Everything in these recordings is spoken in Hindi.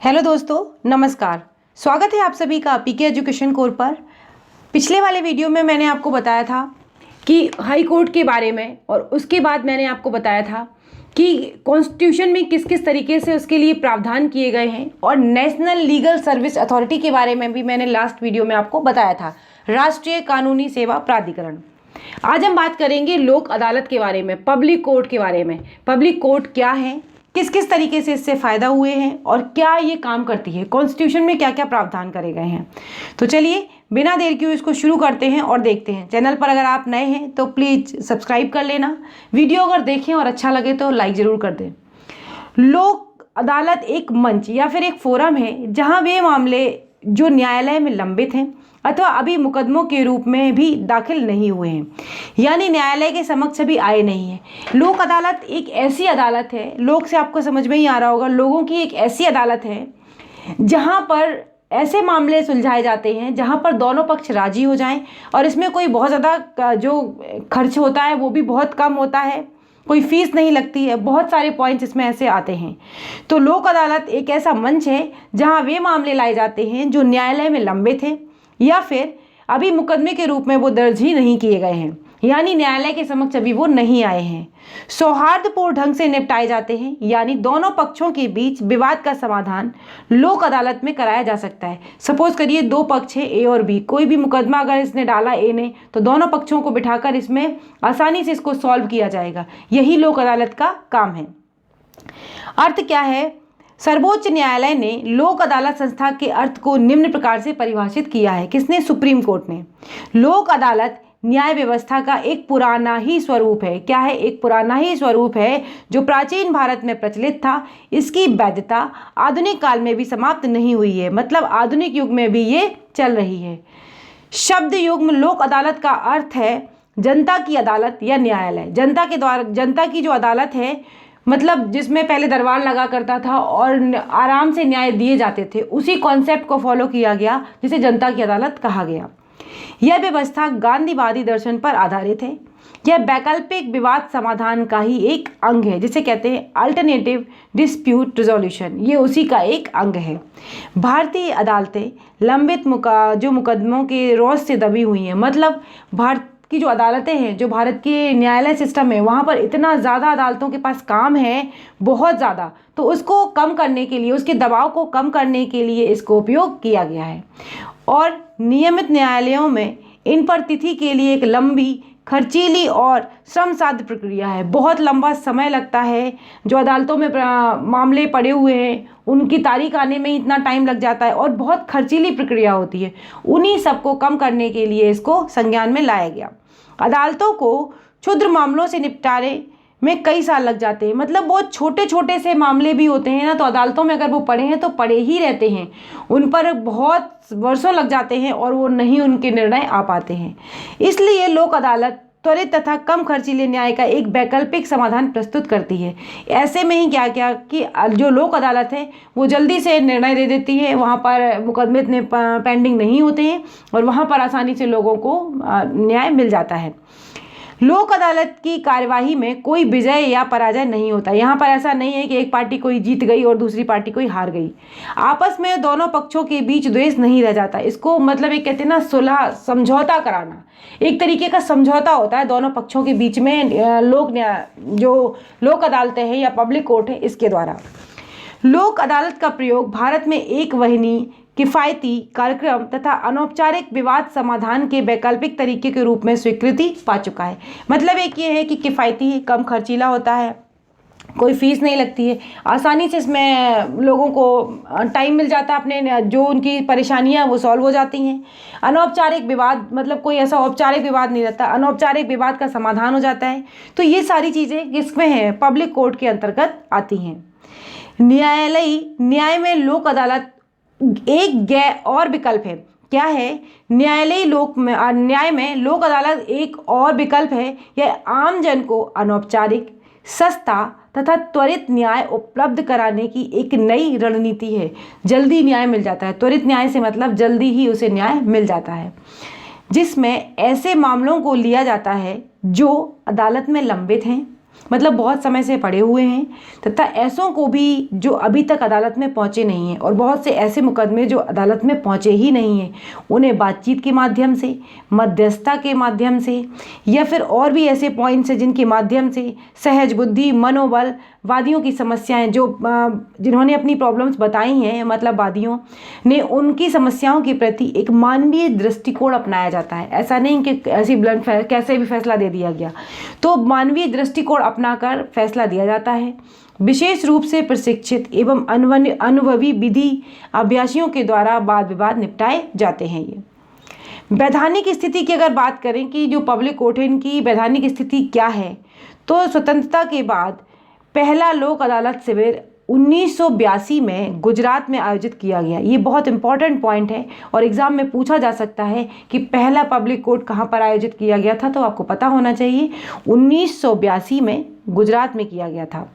हेलो दोस्तों, नमस्कार। स्वागत है आप सभी का पीके एजुकेशन कोर पर। पिछले वाले वीडियो में मैंने आपको बताया था कि हाई कोर्ट के बारे में, और उसके बाद मैंने आपको बताया था कि कॉन्स्टिट्यूशन में किस किस तरीके से उसके लिए प्रावधान किए गए हैं, और नेशनल लीगल सर्विस अथॉरिटी के बारे में भी मैंने लास्ट वीडियो में आपको बताया था, राष्ट्रीय कानूनी सेवा प्राधिकरण। आज हम बात करेंगे लोक अदालत के बारे में, पब्लिक कोर्ट के बारे में। पब्लिक कोर्ट क्या है, किस किस तरीके से इससे फ़ायदा हुए हैं, और क्या ये काम करती है, कॉन्स्टिट्यूशन में क्या क्या प्रावधान करे गए हैं। तो चलिए बिना देर किए इसको शुरू करते हैं और देखते हैं। चैनल पर अगर आप नए हैं तो प्लीज़ सब्सक्राइब कर लेना। वीडियो अगर देखें और अच्छा लगे तो लाइक ज़रूर कर दें। लोक अदालत एक मंच या फिर एक फोरम है जहाँ वे मामले जो न्यायालय में लंबित हैं अथवा अभी मुकदमों के रूप में भी दाखिल नहीं हुए हैं, यानी न्यायालय के समक्ष अभी आए नहीं है। लोक अदालत एक ऐसी अदालत है, लोक से आपको समझ में ही आ रहा होगा, लोगों की एक ऐसी अदालत है जहां पर ऐसे मामले सुलझाए जाते हैं जहां पर दोनों पक्ष राजी हो जाएं, और इसमें कोई बहुत ज़्यादा जो खर्च होता है वो भी बहुत कम होता है, कोई फीस नहीं लगती है। बहुत सारे पॉइंट्स इसमें ऐसे आते हैं। तो लोक अदालत एक ऐसा मंच है जहां वे मामले लाए जाते हैं जो न्यायालय में लंबित हैं या फिर अभी मुकदमे के रूप में वो दर्ज ही नहीं किए गए हैं, यानी न्यायालय के समक्ष अभी वो नहीं आए हैं। सौहार्दपूर्ण ढंग से निपटाए जाते हैं, यानी दोनों पक्षों के बीच विवाद का समाधान लोक अदालत में कराया जा सकता है। सपोज करिए दो पक्ष है, ए और बी, कोई भी मुकदमा अगर इसने डाला ए ने, तो दोनों पक्षों को बिठाकर इसमें आसानी से इसको सॉल्व किया जाएगा। यही लोक अदालत का काम है। अर्थ क्या है? सर्वोच्च न्यायालय ने लोक अदालत संस्था के अर्थ को निम्न प्रकार से परिभाषित किया है। किसने? सुप्रीम कोर्ट ने। लोक अदालत न्याय व्यवस्था का एक पुराना ही स्वरूप है। क्या है? एक पुराना ही स्वरूप है जो प्राचीन भारत में प्रचलित था। इसकी वैधता आधुनिक काल में भी समाप्त नहीं हुई है, मतलब आधुनिक युग में भी ये चल रही है। शब्द युग्म लोक अदालत का अर्थ है जनता की अदालत या न्यायालय। जनता के द्वारा, जनता की जो अदालत है, मतलब जिसमें पहले दरबार लगा करता था और आराम से न्याय दिए जाते थे, उसी कॉन्सेप्ट को फॉलो किया गया जिसे जनता की अदालत कहा गया। यह व्यवस्था गांधीवादी दर्शन पर आधारित है। यह वैकल्पिक विवाद समाधान का ही एक अंग है, जिसे कहते हैं अल्टरनेटिव डिस्प्यूट रिजोल्यूशन। ये उसी का एक अंग है। भारतीय अदालतें लंबित जो मुकदमों के रौस से दबी हुई हैं, मतलब भारत की जो अदालतें हैं, जो भारत के न्यायालय सिस्टम है, वहाँ पर इतना ज़्यादा अदालतों के पास काम है, बहुत ज़्यादा, तो उसको कम करने के लिए, उसके दबाव को कम करने के लिए इसको उपयोग किया गया है। और नियमित न्यायालयों में इन पर तिथि के लिए एक लंबी, खर्चीली और श्रम साध्य प्रक्रिया है। बहुत लंबा समय लगता है। जो अदालतों में मामले पड़े हुए हैं उनकी तारीख आने में ही इतना टाइम लग जाता है, और बहुत खर्चीली प्रक्रिया होती है। उन्हीं सबको कम करने के लिए इसको संज्ञान में लाया गया। अदालतों को क्षुद्र मामलों से निपटारे में कई साल लग जाते हैं, मतलब बहुत छोटे छोटे से मामले भी होते हैं ना, तो अदालतों में अगर वो पड़े हैं तो पड़े ही रहते हैं, उन पर बहुत वर्षों लग जाते हैं और वो नहीं उनके निर्णय आ पाते हैं। इसलिए लोक अदालत त्वरित तथा कम खर्चीले न्याय का एक वैकल्पिक समाधान प्रस्तुत करती है। ऐसे में ही क्या क्या कि जो लोक अदालत है वो जल्दी से निर्णय दे देती है, वहाँ पर मुकदमे इतने पेंडिंग नहीं होते हैं और वहाँ पर आसानी से लोगों को न्याय मिल जाता है। लोक अदालत की कार्यवाही में कोई विजय या पराजय नहीं होता। यहाँ पर ऐसा नहीं है कि एक पार्टी कोई जीत गई और दूसरी पार्टी कोई हार गई। आपस में दोनों पक्षों के बीच द्वेष नहीं रह जाता। इसको मतलब एक कहते हैं ना, सुलह, समझौता कराना, एक तरीके का समझौता होता है दोनों पक्षों के बीच में। जो लोक अदालतें हैं या पब्लिक कोर्ट है, इसके द्वारा लोक अदालत का प्रयोग भारत में एक वहनी, किफ़ायती कार्यक्रम तथा अनौपचारिक विवाद समाधान के वैकल्पिक तरीके के रूप में स्वीकृति पा चुका है। मतलब एक ये है कि किफ़ायती है, कम खर्चीला होता है, कोई फीस नहीं लगती है, आसानी से इसमें लोगों को टाइम मिल जाता है, अपने जो उनकी परेशानियां वो सॉल्व हो जाती हैं। अनौपचारिक विवाद, मतलब कोई ऐसा औपचारिक विवाद नहीं रहता, अनौपचारिक विवाद का समाधान हो जाता है। तो ये सारी चीज़ें किसमें हैं? पब्लिक कोर्ट के अंतर्गत आती हैं। न्यायालयी न्याय में लोक अदालत एक गैर और विकल्प है। क्या है? न्यायालयी न्याय में लोक अदालत एक और विकल्प है। यह आम जन को अनौपचारिक, सस्ता तथा त्वरित न्याय उपलब्ध कराने की एक नई रणनीति है। जल्दी न्याय मिल जाता है। त्वरित न्याय से मतलब जल्दी ही उसे न्याय मिल जाता है, जिसमें ऐसे मामलों को लिया जाता है जो अदालत में लंबित हैं मतलब बहुत समय से पड़े हुए हैं, तथा ऐसों को भी जो अभी तक अदालत में पहुंचे नहीं हैं, और बहुत से ऐसे मुकदमे जो अदालत में पहुंचे ही नहीं हैं, उन्हें बातचीत के माध्यम से, मध्यस्थता के माध्यम से, या फिर और भी ऐसे पॉइंट्स हैं जिनके माध्यम से सहज बुद्धि, मनोबल, वादियों की समस्याएं जो जिन्होंने अपनी प्रॉब्लम्स बताई हैं, मतलब वादियों ने, उनकी समस्याओं के प्रति एक मानवीय दृष्टिकोण अपनाया जाता है। ऐसा नहीं कि ऐसी ब्लंट कैसे भी फैसला दे दिया गया, तो मानवीय दृष्टिकोण अपनाकर फैसला दिया जाता है। विशेष रूप से प्रशिक्षित एवं अनुभवी विधि अभ्यासियों के द्वारा वाद विवाद निपटाए जाते हैं। ये वैधानिक स्थिति की अगर बात करें कि जो पब्लिक कोर्ट है, इनकी वैधानिक स्थिति क्या है, तो स्वतंत्रता के बाद पहला लोक अदालत शिविर 1982 में गुजरात में आयोजित किया गया। ये बहुत इंपॉर्टेंट पॉइंट है और एग्जाम में पूछा जा सकता है कि पहला पब्लिक कोर्ट कहाँ पर आयोजित किया गया था, तो आपको पता होना चाहिए 1982 में गुजरात में किया गया था।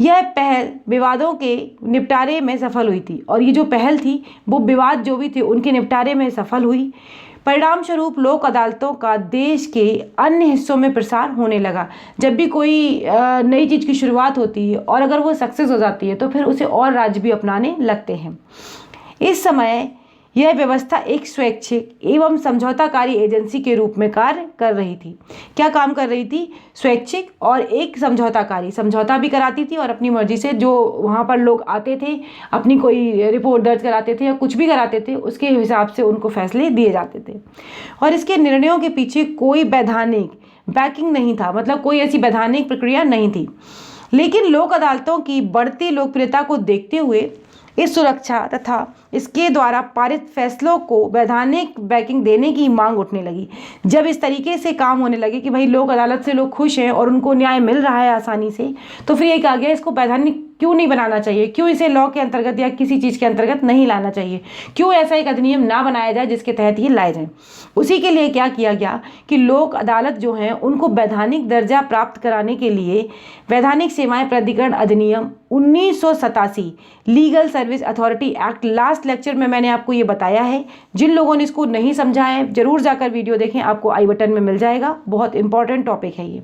यह पहल विवादों के निपटारे में सफल हुई थी, और ये जो पहल थी वो विवाद जो भी थे उनके निपटारे में सफल हुई। परिणाम स्वरूप लोक अदालतों का देश के अन्य हिस्सों में प्रसार होने लगा। जब भी कोई नई चीज़ की शुरुआत होती है और अगर वो सक्सेस हो जाती है तो फिर उसे और राज्य भी अपनाने लगते हैं। इस समय यह व्यवस्था एक स्वैच्छिक एवं समझौताकारी एजेंसी के रूप में कार्य कर रही थी। क्या काम कर रही थी? स्वैच्छिक और एक समझौताकारी, समझौता भी कराती थी और अपनी मर्जी से जो वहाँ पर लोग आते थे अपनी कोई रिपोर्ट दर्ज कराते थे या कुछ भी कराते थे, उसके हिसाब से उनको फैसले दिए जाते थे। और इसके निर्णयों के पीछे कोई वैधानिक बैकिंग नहीं था, मतलब कोई ऐसी वैधानिक प्रक्रिया नहीं थी। लेकिन लोक अदालतों की बढ़ती लोकप्रियता को देखते हुए इस सुरक्षा तथा इसके द्वारा पारित फैसलों को वैधानिक बैकिंग देने की मांग उठने लगी। जब इस तरीके से काम होने लगे कि भाई लोक अदालत से लोग खुश हैं और उनको न्याय मिल रहा है आसानी से, तो फिर ये कहा गया इसको वैधानिक क्यों नहीं बनाना चाहिए, क्यों इसे लॉ के अंतर्गत या किसी चीज़ के अंतर्गत नहीं लाना चाहिए, क्यों ऐसा एक अधिनियम ना बनाया जाए जिसके तहत ये लाए जाए। उसी के लिए क्या किया गया कि लोक अदालत जो हैं उनको वैधानिक दर्जा प्राप्त कराने के लिए वैधानिक सेवाएं प्राधिकरण अधिनियम 1987 legal service authority act, last lecture में मैंने आपको ये बताया है। जिन लोगों ने इसको नहीं समझा है जरूर जाकर वीडियो देखें, आपको आई बटन में मिल जाएगा, बहुत इंपॉर्टेंट टॉपिक है ये,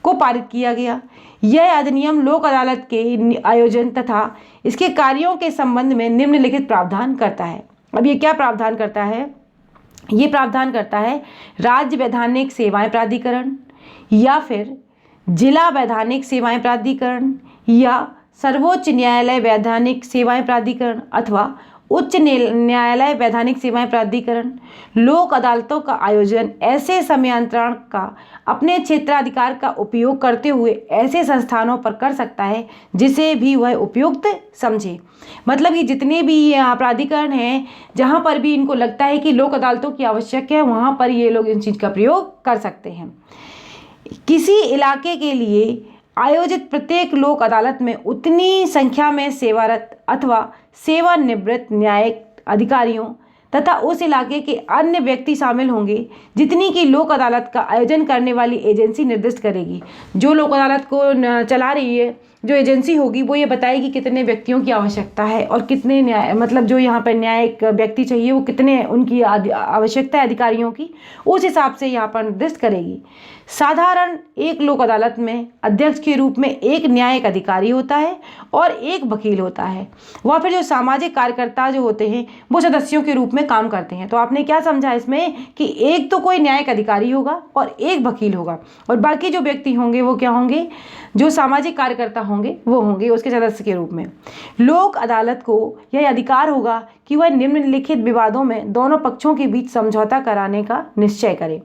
को पारित किया गया। यह अधिनियम लोक अदालत के आयोजन तथा इसके कार्यों के संबंध में निम्नलिखित प्रावधान करता है। अब ये क्या प्रावधान करता है? ये प्रावधान करता है राज्य वैधानिक सेवाएं प्राधिकरण या फिर जिला वैधानिक सेवाएं प्राधिकरण या सर्वोच्च न्यायालय वैधानिक सेवाएं प्राधिकरण अथवा उच्च न्यायालय वैधानिक सेवाएं प्राधिकरण लोक अदालतों का आयोजन ऐसे समयांतरण का अपने क्षेत्राधिकार का उपयोग करते हुए ऐसे संस्थानों पर कर सकता है जिसे भी वह उपयुक्त समझे। मतलब ये जितने भी प्राधिकरण हैं जहाँ पर भी इनको लगता है कि लोक अदालतों की आवश्यक है, वहाँ पर ये लोग इन चीज़ का प्रयोग कर सकते हैं। किसी इलाके के लिए आयोजित प्रत्येक लोक अदालत में उतनी संख्या में सेवारत अथवा सेवानिवृत्त न्यायिक अधिकारियों तथा उस इलाके के अन्य व्यक्ति शामिल होंगे जितनी की लोक अदालत का आयोजन करने वाली एजेंसी निर्दिष्ट करेगी। जो लोक अदालत को चला रही है जो एजेंसी होगी वो ये बताएगी कितने व्यक्तियों की आवश्यकता है और कितने न्याय, मतलब जो यहाँ पर न्यायिक व्यक्ति चाहिए वो कितने उनकी आवश्यकता है अधिकारियों की, उस हिसाब से यहाँ पर निर्दिष्ट करेगी। साधारण एक लोक अदालत में अध्यक्ष के रूप में एक न्यायिक अधिकारी होता है और एक वकील होता है। वह फिर जो सामाजिक कार्यकर्ता जो होते हैं वो सदस्यों के रूप में काम करते हैं। तो आपने क्या समझा इसमें कि एक तो कोई न्यायिक अधिकारी होगा और एक वकील होगा और बाकी जो व्यक्ति होंगे वो क्या होंगे, जो सामाजिक कार्यकर्ता होंगे वो होंगे उसके सदस्य के रूप में। लोक अदालत को यह अधिकार होगा कि वह निम्नलिखित विवादों में दोनों पक्षों के बीच समझौता कराने का निश्चय करे।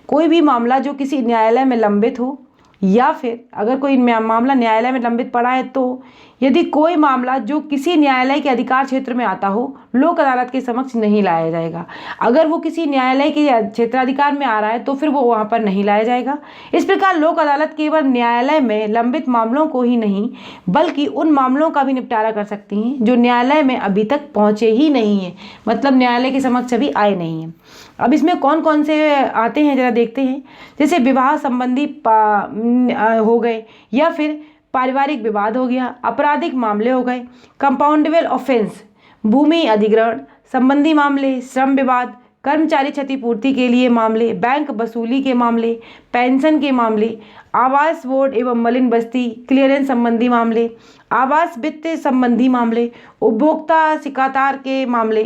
कोई भी मामला जो किसी न्यायालय में लंबित हो या फिर अगर कोई मामला न्यायालय में लंबित पड़ा है तो यदि कोई मामला जो किसी न्यायालय के अधिकार क्षेत्र में आता हो लोक अदालत के समक्ष नहीं लाया जाएगा। अगर वो किसी न्यायालय के क्षेत्राधिकार में आ रहा है तो फिर वो वहाँ पर नहीं लाया जाएगा। इस प्रकार लोक अदालत केवल न्यायालय में लंबित मामलों को ही नहीं बल्कि उन मामलों का भी निपटारा कर सकती हैं जो न्यायालय में अभी तक पहुँचे ही नहीं हैं, मतलब न्यायालय के समक्ष अभी आए नहीं हैं। अब इसमें कौन कौन से आते हैं जरा देखते हैं। जैसे विवाह संबंधी हो गए या फिर पारिवारिक विवाद हो गया, आपराधिक मामले हो गए, कंपाउंडेबल ऑफेंस, भूमि अधिग्रहण संबंधी मामले, श्रम विवाद, कर्मचारी क्षतिपूर्ति के लिए मामले, बैंक वसूली के मामले, पेंशन के मामले, आवास बोर्ड एवं मलिन बस्ती क्लियरेंस संबंधी मामले, आवास वित्त संबंधी मामले, उपभोक्ता शिकायत के मामले,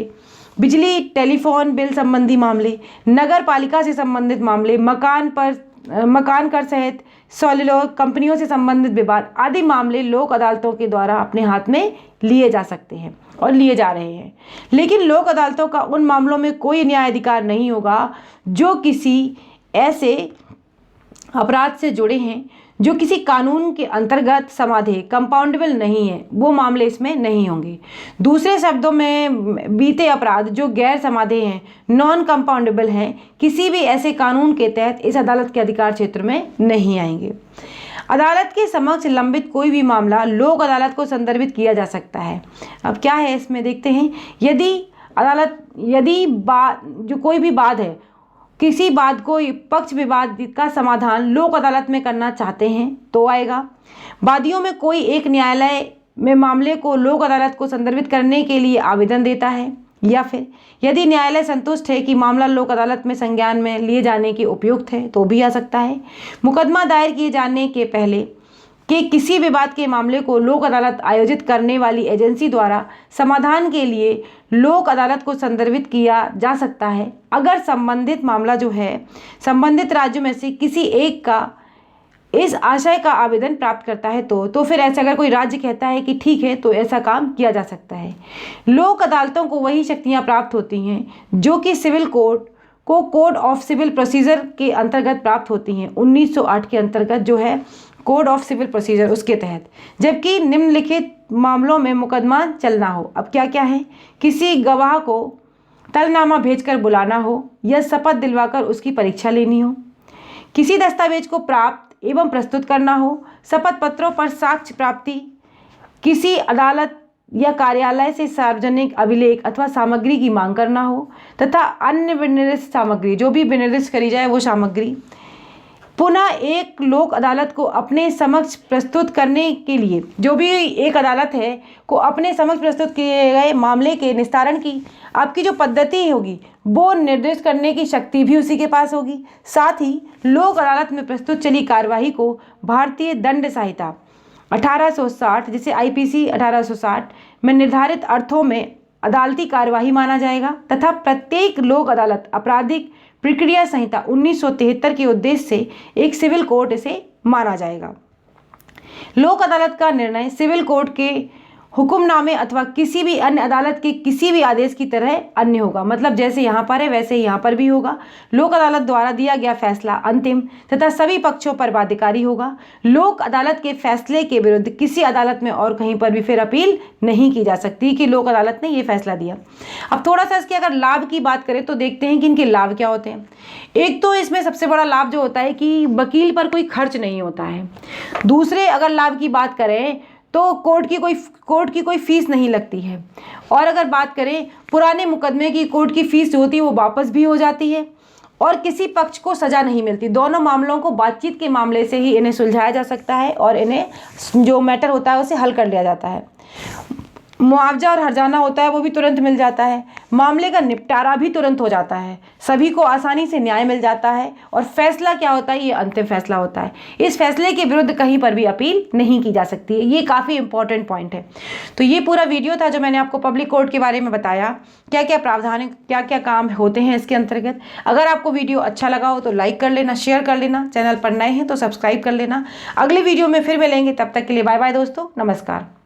बिजली टेलीफोन बिल संबंधी मामले, नगर पालिका से संबंधित मामले, मकान कर सहित सेल्युलर कंपनियों से संबंधित विवाद आदि मामले लोक अदालतों के द्वारा अपने हाथ में लिए जा सकते हैं और लिए जा रहे हैं। लेकिन लोक अदालतों का उन मामलों में कोई न्यायाधिकार नहीं होगा जो किसी ऐसे अपराध से जुड़े हैं जो किसी कानून के अंतर्गत समाधेय कंपाउंडेबल नहीं है, वो मामले इसमें नहीं होंगे। दूसरे शब्दों में बीते अपराध जो गैर समाधेय हैं, नॉन कंपाउंडेबल हैं, किसी भी ऐसे कानून के तहत इस अदालत के अधिकार क्षेत्र में नहीं आएंगे। अदालत के समक्ष लंबित कोई भी मामला लोक अदालत को संदर्भित किया जा सकता है। अब क्या है इसमें देखते हैं। यदि जो कोई भी वाद है, किसी बात को पक्ष विवाद का समाधान लोक अदालत में करना चाहते हैं तो आएगा। वादियों में कोई एक न्यायालय में मामले को लोक अदालत को संदर्भित करने के लिए आवेदन देता है, या फिर यदि न्यायालय संतुष्ट है कि मामला लोक अदालत में संज्ञान में लिए जाने के उपयुक्त है तो भी आ सकता है। मुकदमा दायर किए जाने के पहले कि किसी विवाद के मामले को लोक अदालत आयोजित करने वाली एजेंसी द्वारा समाधान के लिए लोक अदालत को संदर्भित किया जा सकता है अगर संबंधित मामला जो है संबंधित राज्यों में से किसी एक का इस आशय का आवेदन प्राप्त करता है तो फिर ऐसा अगर कोई राज्य कहता है कि ठीक है तो ऐसा काम किया जा सकता है। लोक अदालतों को वही शक्तियां प्राप्त होती हैं जो कि civil code of civil procedure के अंतर्गत प्राप्त होती हैं। 1908 के अंतर्गत जो है कोड ऑफ सिविल प्रोसीजर उसके तहत, जबकि निम्नलिखित मामलों में मुकदमा चलना हो। अब क्या क्या है, किसी गवाह को तलनामा भेजकर बुलाना हो या शपथ दिलवाकर उसकी परीक्षा लेनी हो, किसी दस्तावेज को प्राप्त एवं प्रस्तुत करना हो, शपथ पत्रों पर साक्ष्य प्राप्ति, किसी अदालत या कार्यालय से सार्वजनिक अभिलेख अथवा सामग्री की मांग करना हो तथा अन्य विनिर्दिष्ट सामग्री, जो भी विनिर्दिष्ट करी जाए वो सामग्री पुनः एक लोक अदालत को अपने समक्ष प्रस्तुत करने के लिए, जो भी एक अदालत है को अपने समक्ष प्रस्तुत किए गए मामले के निस्तारण की आपकी जो पद्धति होगी वो निर्दिष्ट करने की शक्ति भी उसी के पास होगी। साथ ही लोक अदालत में प्रस्तुत चली कार्यवाही को भारतीय दंड संहिता 1860 जिसे आईपीसी 1860 में निर्धारित अर्थों में अदालती कार्यवाही माना जाएगा तथा प्रत्येक लोक अदालत आपराधिक प्रक्रिया संहिता 1973 के उद्देश्य से एक सिविल कोर्ट इसे माना जाएगा। लोक अदालत का निर्णय सिविल कोर्ट के हुक्मनामे अथवा किसी भी अन्य अदालत के किसी भी आदेश की तरह अन्य होगा। मतलब जैसे यहाँ पर है वैसे ही यहाँ पर भी होगा। लोक अदालत द्वारा दिया गया फैसला अंतिम तथा सभी पक्षों पर बाध्यकारी होगा। लोक अदालत के फैसले के विरुद्ध किसी अदालत में और कहीं पर भी फिर अपील नहीं की जा सकती कि लोक अदालत ने ये फैसला दिया। अब थोड़ा सा इसके अगर लाभ की बात करें तो देखते हैं कि इनके लाभ क्या होते हैं। एक तो इसमें सबसे बड़ा लाभ जो होता है कि वकील पर कोई खर्च नहीं होता है। दूसरे अगर लाभ की बात करें तो कोर्ट की कोई फीस नहीं लगती है। और अगर बात करें पुराने मुकदमे की कोर्ट की फीस जो होती है वो वापस भी हो जाती है और किसी पक्ष को सज़ा नहीं मिलती। दोनों मामलों को बातचीत के मामले से ही इन्हें सुलझाया जा सकता है और इन्हें जो मैटर होता है उसे हल कर लिया जाता है। मुआवजा और हर्जाना होता है वो भी तुरंत मिल जाता है। मामले का निपटारा भी तुरंत हो जाता है। सभी को आसानी से न्याय मिल जाता है और फैसला क्या होता है, ये अंतिम फैसला होता है। इस फैसले के विरुद्ध कहीं पर भी अपील नहीं की जा सकती है। ये काफ़ी इंपॉर्टेंट पॉइंट है। तो ये पूरा वीडियो था जो मैंने आपको पब्लिक कोर्ट के बारे में बताया, क्या क्या प्रावधान है, क्या क्या काम होते हैं इसके अंतर्गत। अगर आपको वीडियो अच्छा लगा हो तो लाइक कर लेना, शेयर कर लेना, चैनल पर नए हैं तो सब्सक्राइब कर लेना। अगले वीडियो में फिर मिलेंगे, तब तक के लिए बाय बाय दोस्तों, नमस्कार।